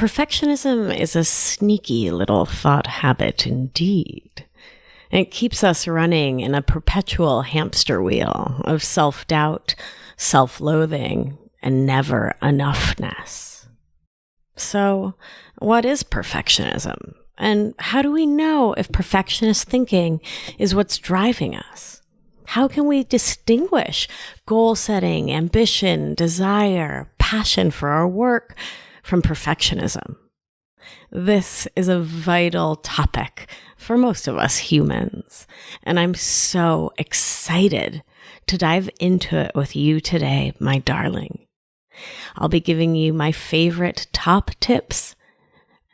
Perfectionism is a sneaky little thought habit indeed. It keeps us running in a perpetual hamster wheel of self-doubt, self-loathing, and never enoughness. So, what is perfectionism? And how do we know if perfectionist thinking is what's driving us? How can we distinguish goal setting, ambition, desire, passion for our work from perfectionism? This is a vital topic for most of us humans, and I'm so excited to dive into it with you today, my darling. I'll be giving you my favorite top tips,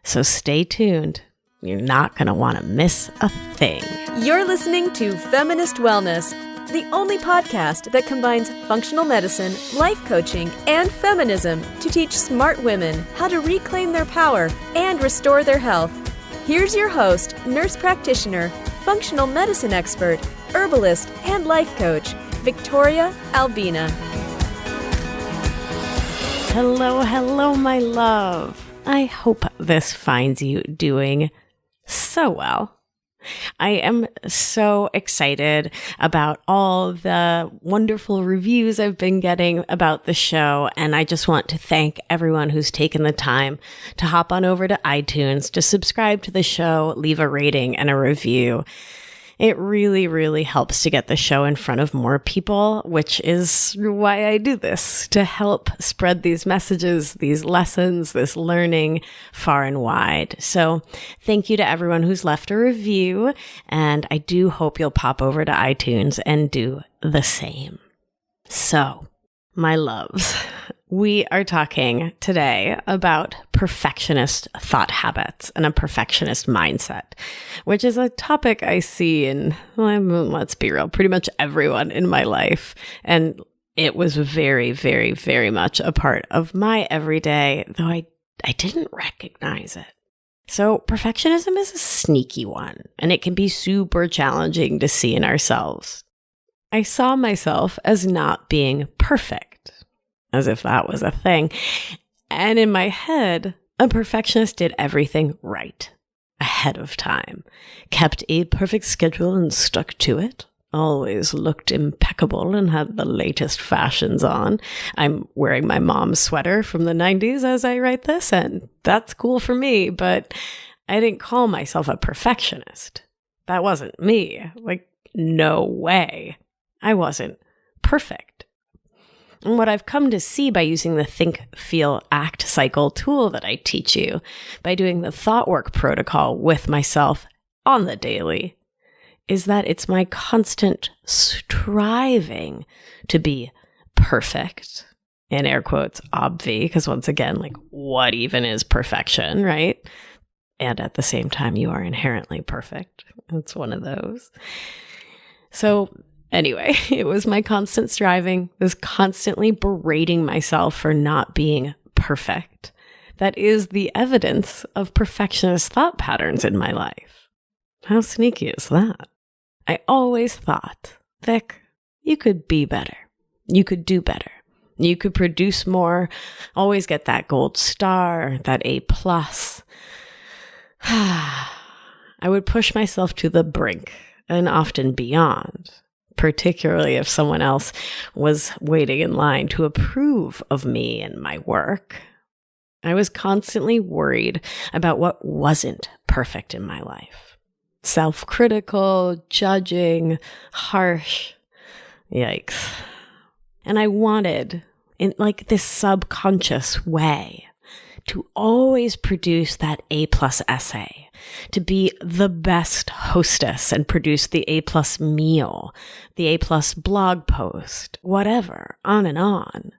so stay tuned. You're not going to want to miss a thing. You're listening to Feminist Wellness, the only podcast that combines functional medicine, life coaching, and feminism to teach smart women how to reclaim their power and restore their health. Here's your host, nurse practitioner, functional medicine expert, herbalist, and life coach, Victoria Albina. Hello, my love. I hope this finds you doing so well. I am so excited about all the wonderful reviews I've been getting about the show, and I just want to thank everyone who's taken the time to hop on over to iTunes, to subscribe to the show, leave a rating and a review. It really, really helps to get the show in front of more people, which is why I do this, to help spread these messages, these lessons, this learning far and wide. So thank you to everyone who's left a review, and I do hope you'll pop over to iTunes and do the same. So, my loves, we are talking today about perfectionist thought habits and a perfectionist mindset, which is a topic I see in, let's be real, pretty much everyone in my life. And it was very, very, very much a part of my everyday, though I didn't recognize it. So perfectionism is a sneaky one, and it can be super challenging to see in ourselves. I saw myself as not being perfect, as if that was a thing. And in my head, a perfectionist did everything right, ahead of time, kept a perfect schedule and stuck to it, always looked impeccable and had the latest fashions on. I'm wearing my mom's sweater from the 90s as I write this, and that's cool for me, but I didn't call myself a perfectionist. That wasn't me. No way. I wasn't perfect. And what I've come to see by using the think, feel, act cycle tool that I teach you, by doing the thought work protocol with myself on the daily, is that it's my constant striving to be perfect, in air quotes, obvi, because once again, what even is perfection, right? And at the same time, you are inherently perfect. It's one of those. So anyway, it was my constant striving, was constantly berating myself for not being perfect. That is the evidence of perfectionist thought patterns in my life. How sneaky is that? I always thought, Vic, you could be better. You could do better. You could produce more, always get that gold star, that A+. I would push myself to the brink and often beyond, particularly if someone else was waiting in line to approve of me and my work. I was constantly worried about what wasn't perfect in my life. Self-critical, judging, harsh. Yikes. And I wanted, in this subconscious way, to always produce that A+ essay, to be the best hostess and produce the A+ meal, the A+ blog post, whatever, on and on.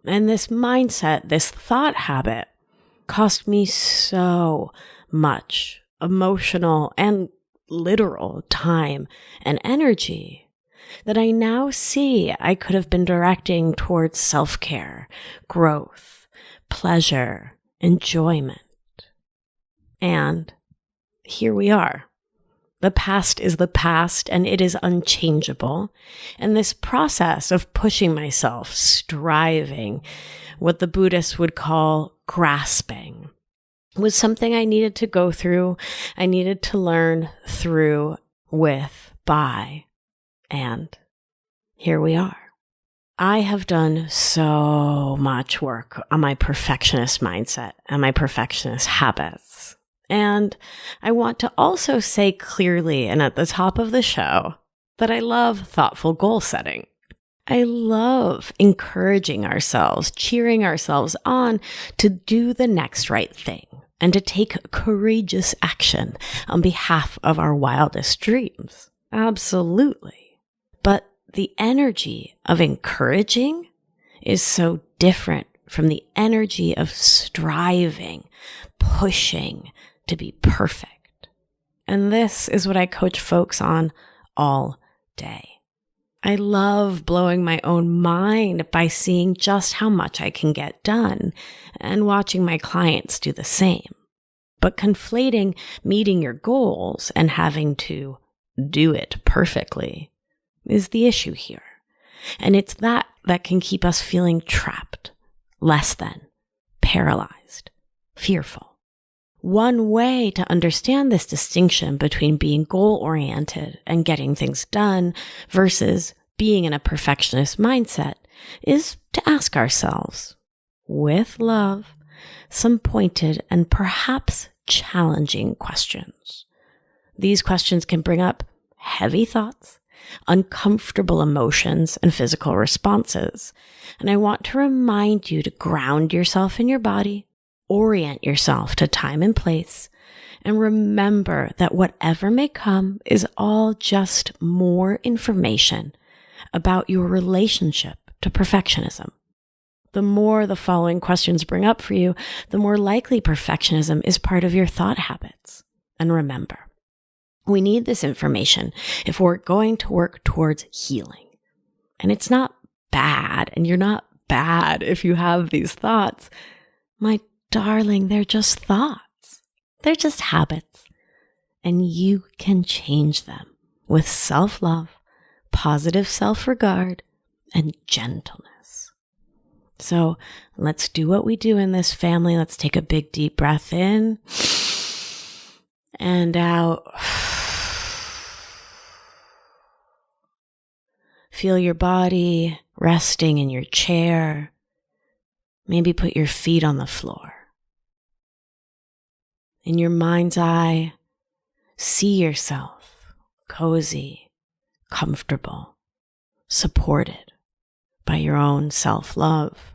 And this mindset, this thought habit, cost me so much emotional and literal time and energy that I now see I could have been directing towards self-care, growth, pleasure, enjoyment. And here we are. The past is the past, and it is unchangeable. And this process of pushing myself, striving, what the Buddhists would call grasping, was something I needed to go through. I needed to learn through, with, by, and here we are. I have done so much work on my perfectionist mindset and my perfectionist habits. And I want to also say clearly and at the top of the show that I love thoughtful goal setting. I love encouraging ourselves, cheering ourselves on to do the next right thing and to take courageous action on behalf of our wildest dreams. Absolutely. But the energy of encouraging is so different from the energy of striving, pushing to be perfect. And this is what I coach folks on all day. I love blowing my own mind by seeing just how much I can get done and watching my clients do the same. But conflating meeting your goals and having to do it perfectly is the issue here. And it's that can keep us feeling trapped, less than, paralyzed, fearful. One way to understand this distinction between being goal-oriented and getting things done versus being in a perfectionist mindset is to ask ourselves, with love, some pointed and perhaps challenging questions. These questions can bring up heavy thoughts, uncomfortable emotions, and physical responses. And I want to remind you to ground yourself in your body, orient yourself to time and place, and remember that whatever may come is all just more information about your relationship to perfectionism. The more the following questions bring up for you, the more likely perfectionism is part of your thought habits. And remember, we need this information if we're going to work towards healing. And it's not bad, and you're not bad if you have these thoughts. My darling, they're just thoughts. They're just habits. And you can change them with self-love, positive self-regard, and gentleness. So let's do what we do in this family. Let's take a big, deep breath in and out. Feel your body resting in your chair. Maybe put your feet on the floor. In your mind's eye, see yourself cozy, comfortable, supported by your own self-love.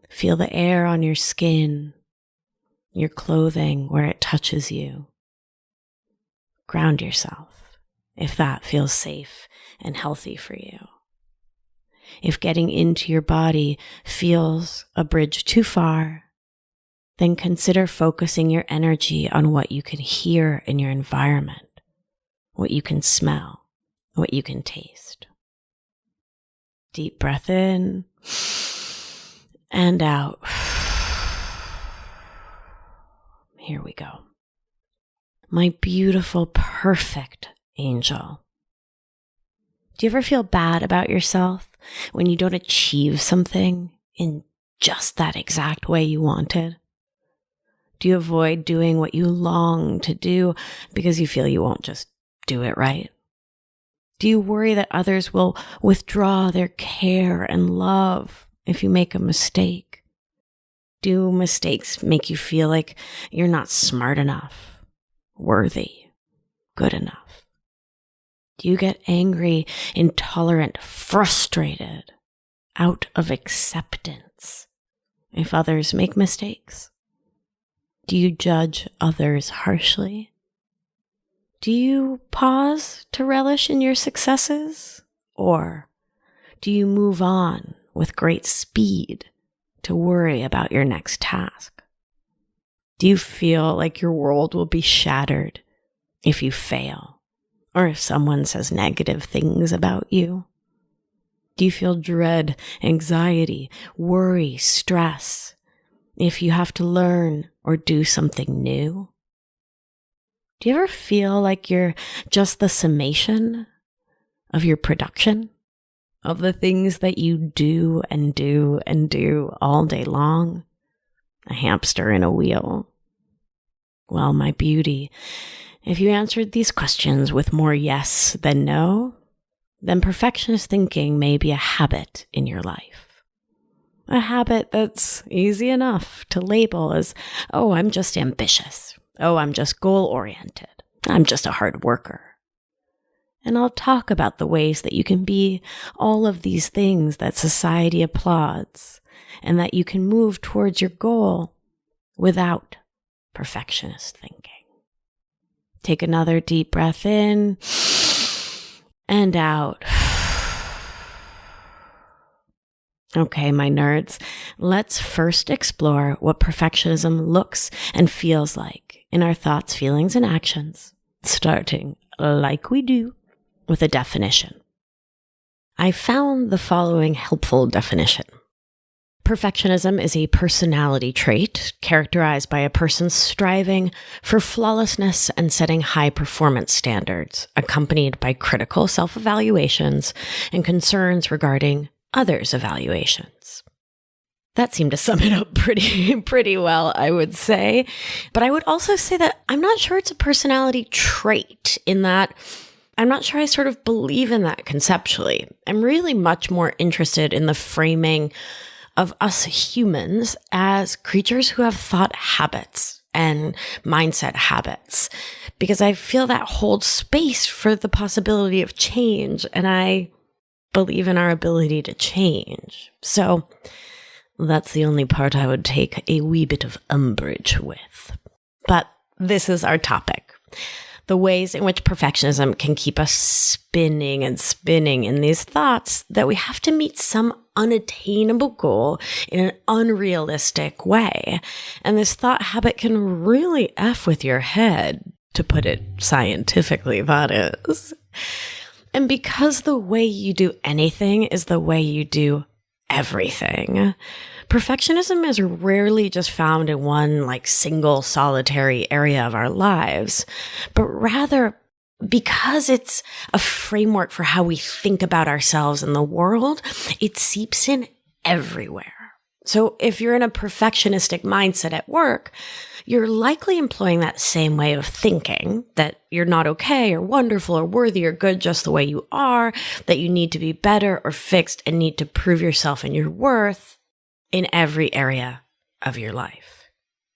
Feel the air on your skin, your clothing where it touches you. Ground yourself if that feels safe and healthy for you. If getting into your body feels a bridge too far, then consider focusing your energy on what you can hear in your environment, what you can smell, what you can taste. Deep breath in and out. Here we go. My beautiful, perfect angel. Do you ever feel bad about yourself when you don't achieve something in just that exact way you wanted? Do you avoid doing what you long to do because you feel you won't just do it right? Do you worry that others will withdraw their care and love if you make a mistake? Do mistakes make you feel like you're not smart enough, worthy, good enough? Do you get angry, intolerant, frustrated, out of acceptance if others make mistakes? Do you judge others harshly? Do you pause to relish in your successes? Or do you move on with great speed to worry about your next task? Do you feel like your world will be shattered if you fail, or if someone says negative things about you? Do you feel dread, anxiety, worry, stress if you have to learn or do something new? Do you ever feel like you're just the summation of your production, of the things that you do and do and do all day long? a hamster in a wheel? Well, my beauty, if you answered these questions with more yes than no, then perfectionist thinking may be a habit in your life. A habit that's easy enough to label as, oh, I'm just ambitious. Oh, I'm just goal-oriented. I'm just a hard worker. And I'll talk about the ways that you can be all of these things that society applauds and that you can move towards your goal without perfectionist thinking. Take another deep breath in and out. Okay, my nerds, let's first explore what perfectionism looks and feels like in our thoughts, feelings, and actions, starting like we do with a definition. I found the following helpful definition. Perfectionism is a personality trait characterized by a person striving for flawlessness and setting high performance standards, accompanied by critical self-evaluations and concerns regarding others' evaluations. That seemed to sum it up pretty well, I would say. But I would also say that I'm not sure it's a personality trait, in that I'm not sure I sort of believe in that conceptually. I'm really much more interested in the framing of us humans as creatures who have thought habits and mindset habits, because I feel that holds space for the possibility of change, and I believe in our ability to change. So that's the only part I would take a wee bit of umbrage with. But this is our topic. The ways in which perfectionism can keep us spinning and spinning in these thoughts that we have to meet some unattainable goal in an unrealistic way. And this thought habit can really F with your head, to put it scientifically, that is. And because the way you do anything is the way you do everything, perfectionism is rarely just found in one single solitary area of our lives, but rather because it's a framework for how we think about ourselves and the world, it seeps in everywhere. So if you're in a perfectionistic mindset at work, you're likely employing that same way of thinking, that you're not okay or wonderful or worthy or good just the way you are, that you need to be better or fixed and need to prove yourself and your worth in every area of your life.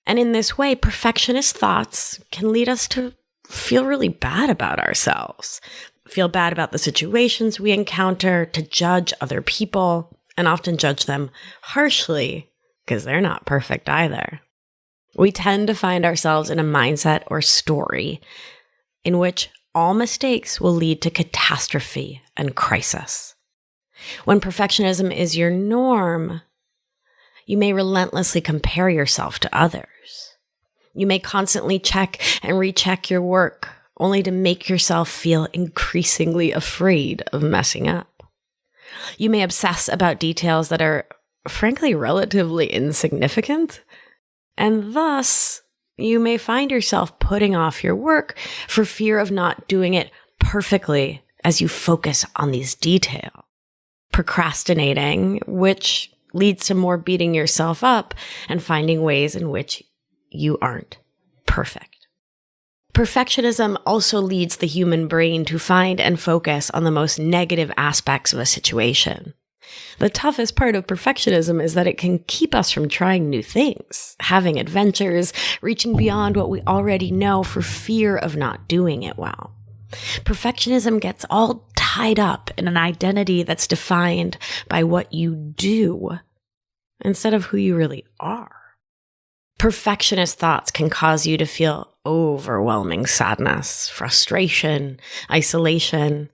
And in this way, perfectionist thoughts can lead us to feel really bad about ourselves, feel bad about the situations we encounter, to judge other people, and often judge them harshly because they're not perfect either. We tend to find ourselves in a mindset or story in which all mistakes will lead to catastrophe and crisis. When perfectionism is your norm, you may relentlessly compare yourself to others. You may constantly check and recheck your work, only to make yourself feel increasingly afraid of messing up. You may obsess about details that are, frankly, relatively insignificant, and thus you may find yourself putting off your work for fear of not doing it perfectly as you focus on these details. Procrastinating, which leads to more beating yourself up and finding ways in which you aren't perfect. Perfectionism also leads the human brain to find and focus on the most negative aspects of a situation. The toughest part of perfectionism is that it can keep us from trying new things, having adventures, reaching beyond what we already know for fear of not doing it well. Perfectionism gets all tied up in an identity that's defined by what you do instead of who you really are. Perfectionist thoughts can cause you to feel overwhelming sadness, frustration, isolation,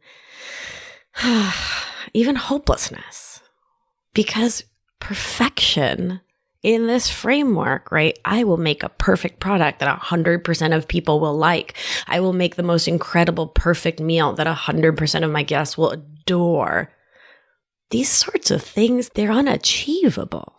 even hopelessness. Because perfection in this framework, right? I will make a perfect product that 100% of people will like. I will make the most incredible, perfect meal that 100% of my guests will adore. These sorts of things, they're unachievable.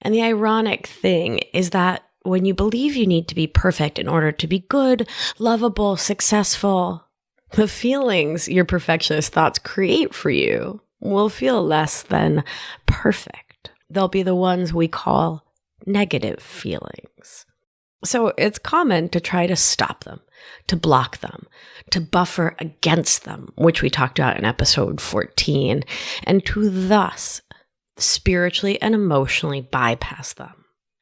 And the ironic thing is that when you believe you need to be perfect in order to be good, lovable, successful, the feelings your perfectionist thoughts create for you will feel less than perfect. They'll be the ones we call negative feelings. So it's common to try to stop them, to block them, to buffer against them, which we talked about in episode 14, and to thus spiritually and emotionally bypass them.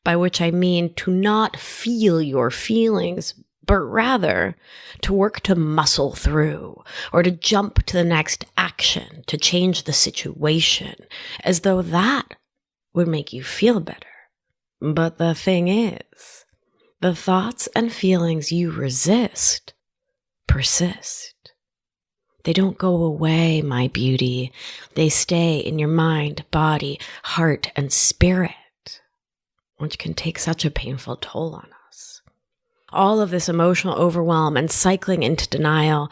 By which I mean to not feel your feelings, but rather to work to muscle through or to jump to the next action to change the situation, as though that would make you feel better. But the thing is, the thoughts and feelings you resist persist. They don't go away, my beauty. They stay in your mind, body, heart, and spirit, which can take such a painful toll on us. All of this emotional overwhelm and cycling into denial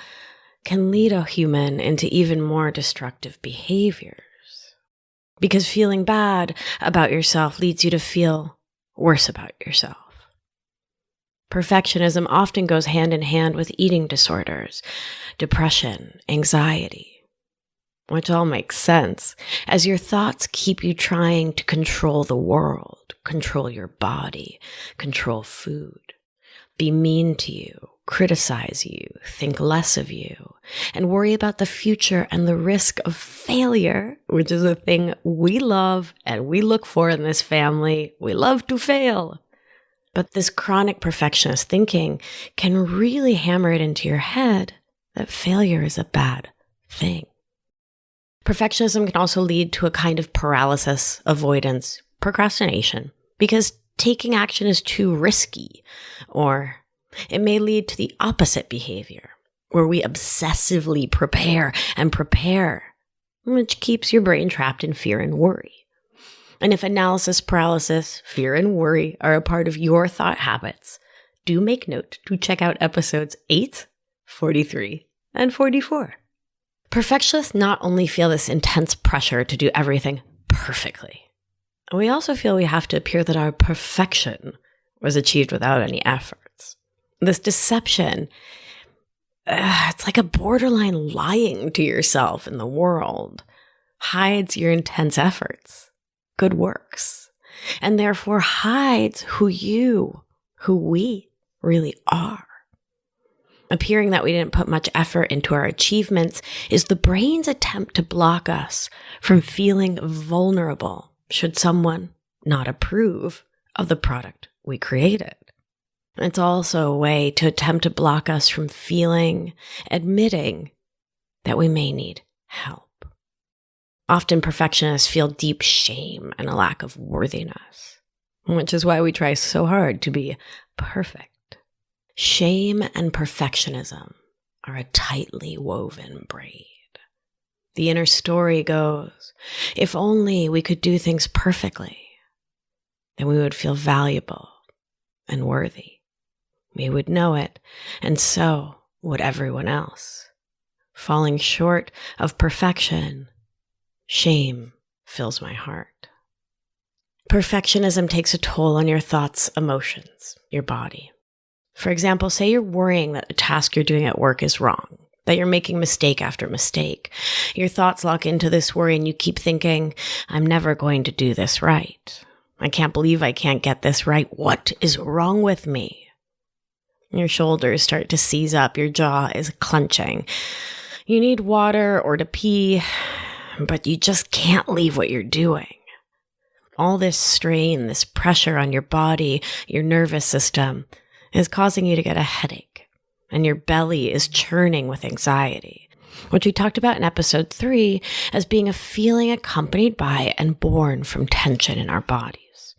can lead a human into even more destructive behaviors. Because feeling bad about yourself leads you to feel worse about yourself. Perfectionism often goes hand in hand with eating disorders, depression, anxiety, which all makes sense as your thoughts keep you trying to control the world, control your body, control food, be mean to you, criticize you, think less of you, and worry about the future and the risk of failure, which is a thing we love and we look for in this family. We love to fail. But this chronic perfectionist thinking can really hammer it into your head that failure is a bad thing. Perfectionism can also lead to a kind of paralysis, avoidance, procrastination, because taking action is too risky, or it may lead to the opposite behavior, where we obsessively prepare, which keeps your brain trapped in fear and worry. And if analysis paralysis, fear, and worry are a part of your thought habits, do make note to check out episodes 8, 43, and 44. Perfectionists not only feel this intense pressure to do everything perfectly, we also feel we have to appear that our perfection was achieved without any efforts. This deception, it's like a borderline lying to yourself in the world, hides your intense efforts, good works, and therefore hides who we really are. Appearing that we didn't put much effort into our achievements is the brain's attempt to block us from feeling vulnerable should someone not approve of the product we created. It's also a way to attempt to block us from admitting that we may need help. Often perfectionists feel deep shame and a lack of worthiness, which is why we try so hard to be perfect. Shame and perfectionism are a tightly woven braid. The inner story goes, if only we could do things perfectly, then we would feel valuable and worthy. We would know it, and so would everyone else. Falling short of perfection, shame fills my heart. Perfectionism takes a toll on your thoughts, emotions, your body. For example, say you're worrying that the task you're doing at work is wrong, that you're making mistake after mistake. Your thoughts lock into this worry and you keep thinking, I'm never going to do this right. I can't believe I can't get this right. What is wrong with me? Your shoulders start to seize up. Your jaw is clenching. You need water or to pee, but you just can't leave what you're doing. All this strain, this pressure on your body, your nervous system is causing you to get a headache, and your belly is churning with anxiety, which we talked about in episode 3 as being a feeling accompanied by and born from tension in our bodies.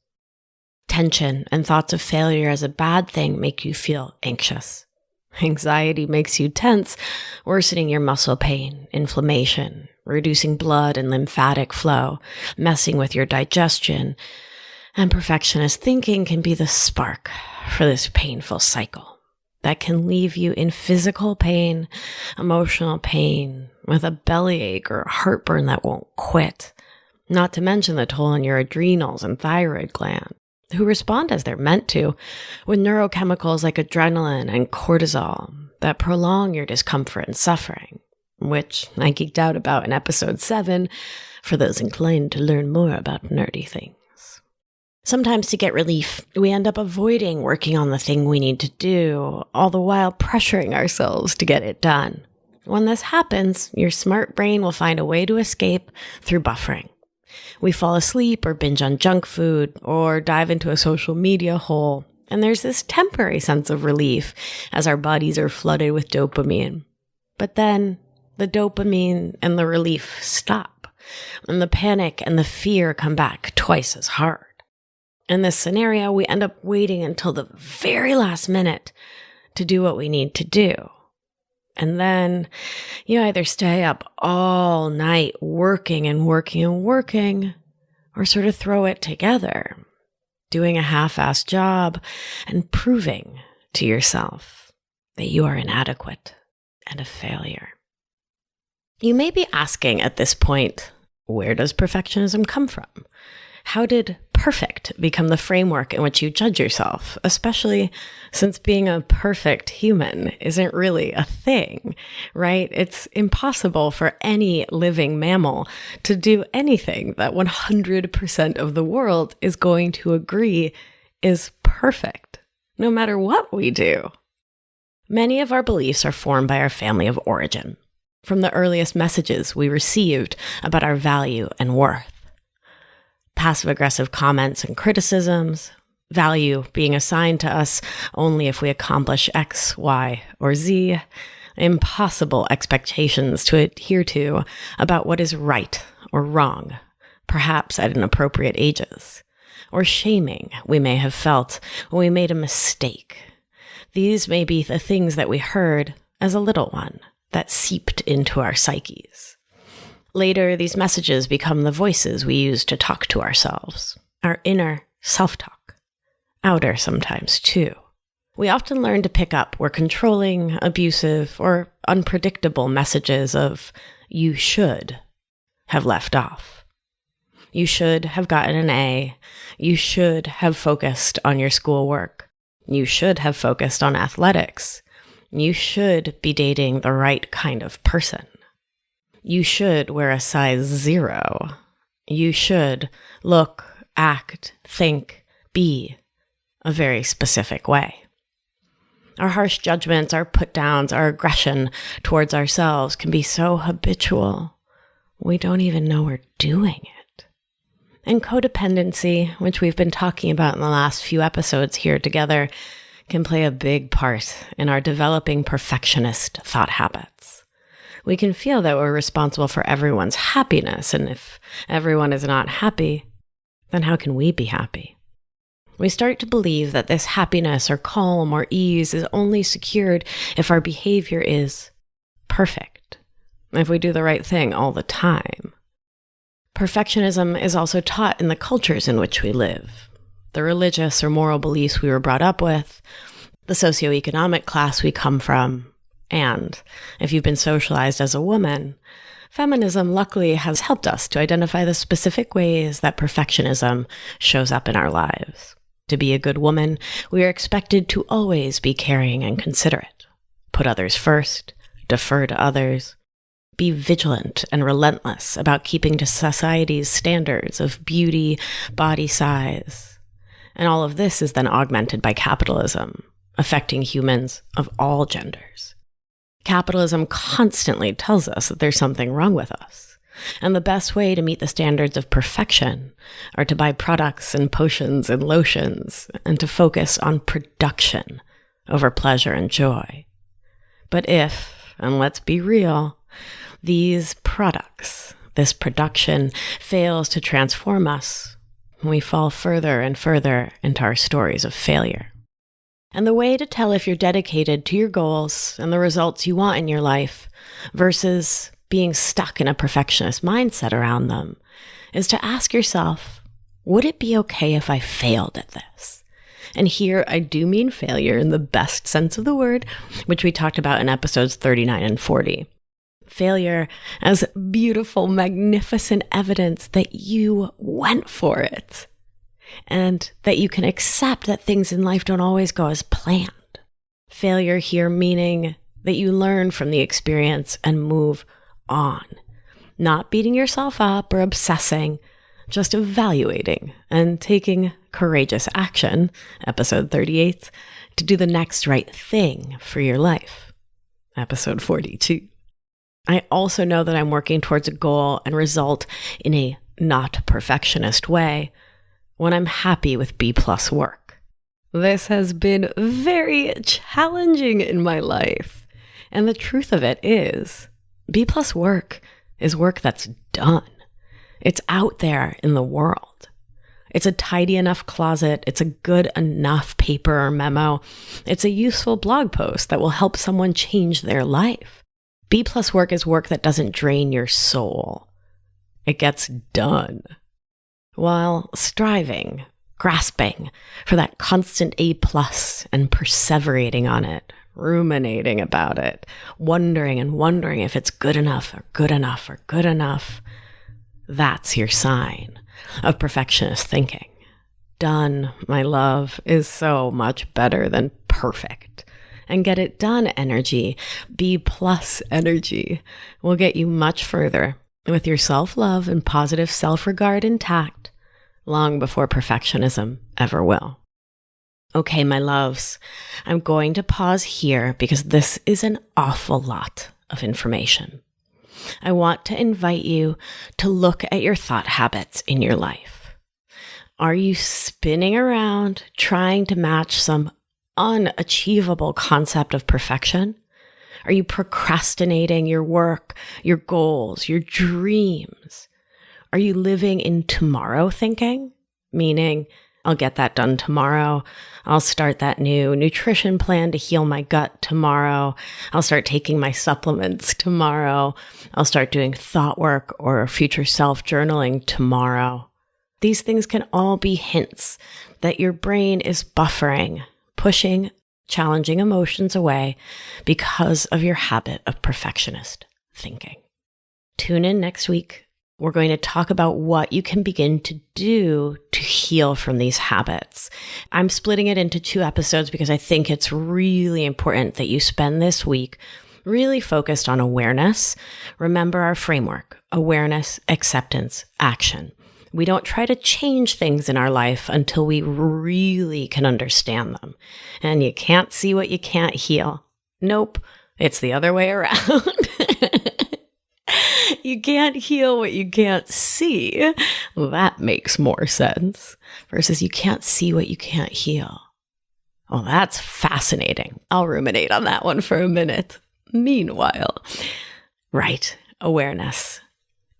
Tension and thoughts of failure as a bad thing make you feel anxious. Anxiety makes you tense, worsening your muscle pain, inflammation, reducing blood and lymphatic flow, messing with your digestion, and perfectionist thinking can be the spark for this painful cycle that can leave you in physical pain, emotional pain, with a bellyache or heartburn that won't quit, not to mention the toll on your adrenals and thyroid gland, who respond as they're meant to with neurochemicals like adrenaline and cortisol that prolong your discomfort and suffering, which I geeked out about in episode 7 for those inclined to learn more about nerdy things. Sometimes to get relief, we end up avoiding working on the thing we need to do, all the while pressuring ourselves to get it done. When this happens, your smart brain will find a way to escape through buffering. We fall asleep or binge on junk food or dive into a social media hole, and there's this temporary sense of relief as our bodies are flooded with dopamine. But then the dopamine and the relief stop, and the panic and the fear come back twice as hard. In this scenario, we end up waiting until the very last minute to do what we need to do. And then you either stay up all night working and working and working, or sort of throw it together, doing a half-assed job and proving to yourself that you are inadequate and a failure. You may be asking at this point, where does perfectionism come from? How did perfect become the framework in which you judge yourself, especially since being a perfect human isn't really a thing, right? It's impossible for any living mammal to do anything that 100% of the world is going to agree is perfect, no matter what we do. Many of our beliefs are formed by our family of origin, from the earliest messages we received about our value and worth. Passive-aggressive comments and criticisms, value being assigned to us only if we accomplish X, Y, or Z, impossible expectations to adhere to about what is right or wrong, perhaps at inappropriate ages, or shaming we may have felt when we made a mistake. These may be the things that we heard as a little one that seeped into our psyches. Later, these messages become the voices we use to talk to ourselves, our inner self-talk, outer sometimes too. We often learn to pick up where controlling, abusive, or unpredictable messages of "you should" have left off. You should have gotten an A. You should have focused on your schoolwork. You should have focused on athletics. You should be dating the right kind of person. You should wear a size 0. You should look, act, think, be a very specific way. Our harsh judgments, our put-downs, our aggression towards ourselves can be so habitual, we don't even know we're doing it. And codependency, which we've been talking about in the last few episodes here together, can play a big part in our developing perfectionist thought habits. We can feel that we're responsible for everyone's happiness, and if everyone is not happy, then how can we be happy? We start to believe that this happiness or calm or ease is only secured if our behavior is perfect, if we do the right thing all the time. Perfectionism is also taught in the cultures in which we live, the religious or moral beliefs we were brought up with, the socioeconomic class we come from, and if you've been socialized as a woman, feminism luckily has helped us to identify the specific ways that perfectionism shows up in our lives. To be a good woman, we are expected to always be caring and considerate, put others first, defer to others, be vigilant and relentless about keeping to society's standards of beauty, body size. And all of this is then augmented by capitalism, affecting humans of all genders. Capitalism constantly tells us that there's something wrong with us, and the best way to meet the standards of perfection are to buy products and potions and lotions and to focus on production over pleasure and joy. But if, and let's be real, these products, this production fails to transform us, we fall further and further into our stories of failure. And the way to tell if you're dedicated to your goals and the results you want in your life versus being stuck in a perfectionist mindset around them is to ask yourself, would it be okay if I failed at this? And here I do mean failure in the best sense of the word, which we talked about in episodes 39 and 40. Failure as beautiful, magnificent evidence that you went for it. And that you can accept that things in life don't always go as planned. Failure here meaning that you learn from the experience and move on. Not beating yourself up or obsessing, just evaluating and taking courageous action, episode 38, to do the next right thing for your life, episode 42. I also know that I'm working towards a goal and result in a not perfectionist way when I'm happy with B+ work. This has been very challenging in my life. And the truth of it is, B+ work is work that's done. It's out there in the world. It's a tidy enough closet. It's a good enough paper or memo. It's a useful blog post that will help someone change their life. B+ work is work that doesn't drain your soul. It gets done. While striving, grasping for that constant A+ and perseverating on it, ruminating about it, wondering if it's good enough or good enough or good enough, that's your sign of perfectionist thinking. Done, my love, is so much better than perfect. And get it done energy, B+ energy, will get you much further with your self-love and positive self-regard intact long before perfectionism ever will. Okay, my loves, I'm going to pause here because this is an awful lot of information. I want to invite you to look at your thought habits in your life. Are you spinning around trying to match some unachievable concept of perfection? Are you procrastinating your work, your goals, your dreams? Are you living in tomorrow thinking? Meaning, I'll get that done tomorrow. I'll start that new nutrition plan to heal my gut tomorrow. I'll start taking my supplements tomorrow. I'll start doing thought work or future self journaling tomorrow. These things can all be hints that your brain is buffering, pushing challenging emotions away because of your habit of perfectionist thinking. Tune in next week. We're going to talk about what you can begin to do to heal from these habits. I'm splitting it into 2 episodes because I think it's really important that you spend this week really focused on awareness. Remember our framework: awareness, acceptance, action. We don't try to change things in our life until we really can understand them. And you can't see what you can't heal. Nope, it's the other way around. You can't heal what you can't see. That makes more sense. Versus you can't see what you can't heal. Oh, that's fascinating. I'll ruminate on that one for a minute. Meanwhile, right, awareness.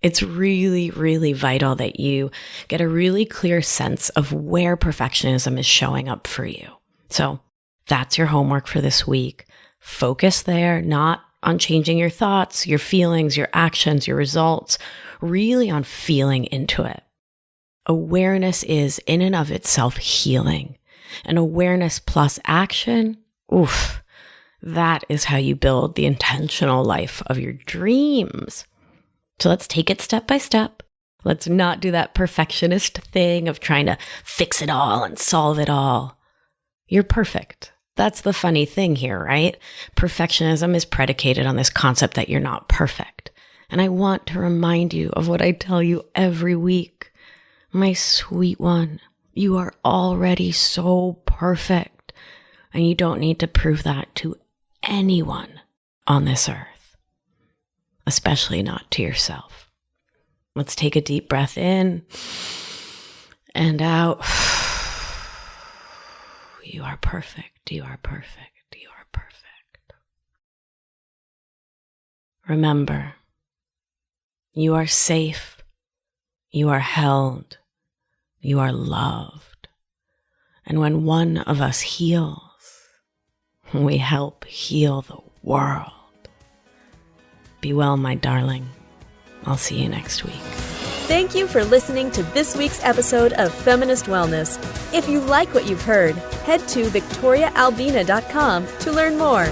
It's really, really vital that you get a really clear sense of where perfectionism is showing up for you. So that's your homework for this week. Focus there, not on changing your thoughts, your feelings, your actions, your results, really on feeling into it. Awareness is in and of itself healing. And awareness plus action, oof, that is how you build the intentional life of your dreams. So let's take it step by step. Let's not do that perfectionist thing of trying to fix it all and solve it all. You're perfect. That's the funny thing here, right? Perfectionism is predicated on this concept that you're not perfect. And I want to remind you of what I tell you every week. My sweet one, you are already so perfect. And you don't need to prove that to anyone on this earth. Especially not to yourself. Let's take a deep breath in and out. You are perfect. You are perfect. You are perfect. Remember, you are safe. You are held. You are loved. And when one of us heals, we help heal the world. Be well, my darling. I'll see you next week. Thank you for listening to this week's episode of Feminist Wellness. If you like what you've heard, head to victoriaalbina.com to learn more.